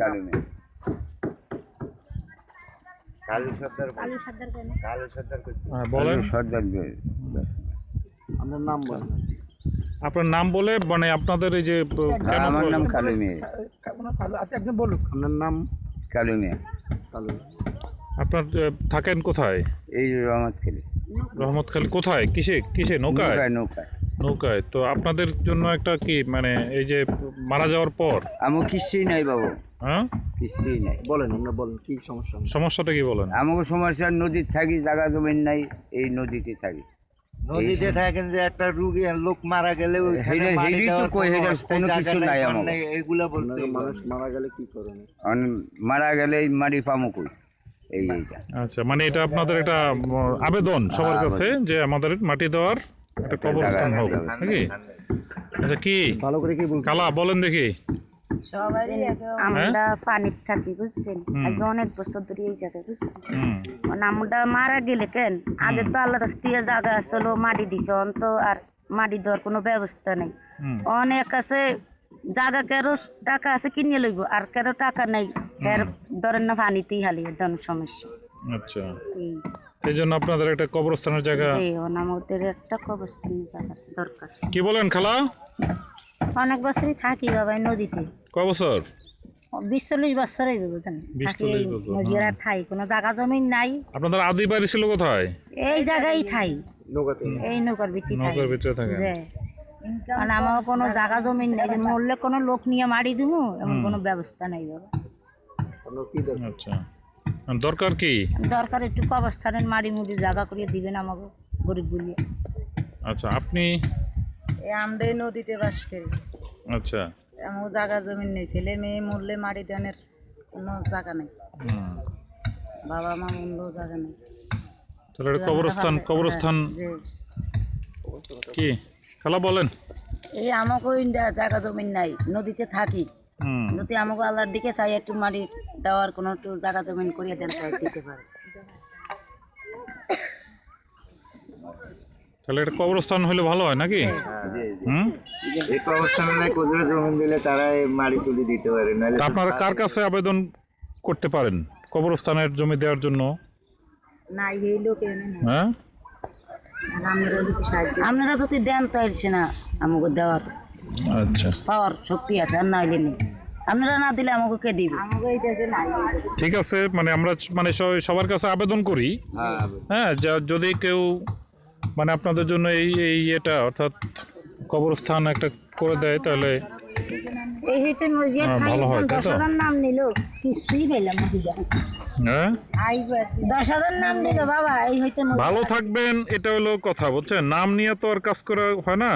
কালু মিয়া কালু সর্দার বলেন সর্দার আমার নাম বলেন। আপনার নাম বলে মানে আপনাদের এই যে কেন আমার নাম কালু মিয়া একদম বলুন আপনার নাম। কালু মিয়া কালু। আপনার থাকেন কোথায়? এই রহমতখালী রহমতখালী কোথায়? কিসে নৌকায়? নৌকায় নৌকায়। তো আপনাদের জন্য একটা কি মানে এই যে মারা যাওয়ার পর আমার কিচ্ছুই নাই বাবু, হ্যাঁ কিচ্ছুই নাই। বলেন আপনার বলেন কি সমস্যা। সমস্যাটা কি বলেন? আমাকে সমস্যা নদীর থাকি, জায়গা জমিন নাই, এই নদীতে থাকি। নদীতে থাকেন যে একটা রুগী লোক মারা গেলে কোনো কিছু নাই আমার। এইগুলা বলতে মানুষ মারা গেলে কি করেন? মারা গেলে মারি পামো কই এইটা। আচ্ছা, মানে এটা আপনাদের একটা আবেদন সবার কাছে যে আমাদের মাটি দেওয়ার একটা কবরস্থান হোক নাকি? আচ্ছা, কি ভালো করে কি বলছেন? কালা বলেন দেখি। আমরা পানির থাকি বুঝছেন, আজ অনেক বছর ধরে এই জায়গায় বুঝছেন। আমরা মারা গেলে কেন আগে তো আল্লাহ রাস্তিয়ে জায়গা আসলো, মাটি দিছে, তো আর মাটি দেওয়ার কোনো ব্যবস্থা নেই। অনেক আছে জায়গা, কেরো টাকা আছে কিনে লইব, আর কেরো টাকা নেই, ধরেন না পানিতেই হালি ধন সমস্যা। আচ্ছা, সেই জন্য আপনাদের একটা কবরস্থানের জায়গা। জি, আমাদের একটা কবরস্থানের জায়গা দরকার। কি বলেন খালা? অনেক বছরই থাকি বাবা নদীতে। কয় বছর? 20-40 বছর হইবে বুঝেন থাকি এই নদীর ঠাই, কোনো জায়গা জমিন নাই। আপনাদের আদি বাড়ি ছিল কোথায়? এই জায়গায় ঠাই, নৌকাতে। এই নৌকার ভিতরে ঠাই। নৌকার ভিতরে থাকে। কারণ আমার কোনো জায়গা জমিন নেই যে মরলে কোনো লোক নিয়ে মারি দিব, এমন কোনো ব্যবস্থা নাই বাবা। আচ্ছা, দরকার কি? দরকার একটু কবরস্থানের মারি মুড়ি জায়গা করে দিবেন আমাকে গরিব বলিয়ে। আচ্ছা, আপনি? আমরা এই নদীতে বাস করি। আচ্ছা, আমার জায়গা জমিন নেই, ছেলে মেয়ে মরলে মারি দেনের কোনো জায়গা নেই, বাবা মা মরলেও জায়গা নেই। তাহলে একটা কবরস্থান কি খালা বলেন? এই আমাকে জায়গা জমিন নাই, নদীতে থাকি। যদি আমাকে আল্লাহর দিকে চাই একটু মারি দেওয়ার কোনো একটু জায়গা জমিন করিয়ে দেন, তাই দিতে পারে। তাহলে একটা কবরস্থান হলে ভালো হয় নাকি? এই কবরস্থানে কোজরে জমি দিলে তারা মারি চুরি দিতে পারে না। আপনারা কার কাছে আবেদন করতে পারেন কবরস্থানের জমি দেওয়ার জন্য? নাই এই লোক এনে না, হ্যাঁ, আপনারা যদি দেন তো এসে না আমাকে দেওয়ার আচ্ছা পাওয়ার শক্তি আছে, আর নাইলে নেই। আপনারা না দিলে আমাকে কে দিবে? আমাকে এই দেশে নাই। ঠিক আছে, মানে আমরা মানে সবার কাছে আবেদন করি, হ্যাঁ, যদি কেউ মানে আপনাদের জন্য এই এটা অর্থাৎ কবরস্থান একটা করে দেয় তাহলে এই হইতে ভালো হয়, তাই তো? 10,000 নাম নিল, কিছুই পেলাম না। হ্যাঁ, 10,000 নাম নিল বাবা, এই হইতে ভালো থাকবেন, এটা হলো কথা, বুঝছেন? নাম নিয়ে তো আর কাজ করা হয় না।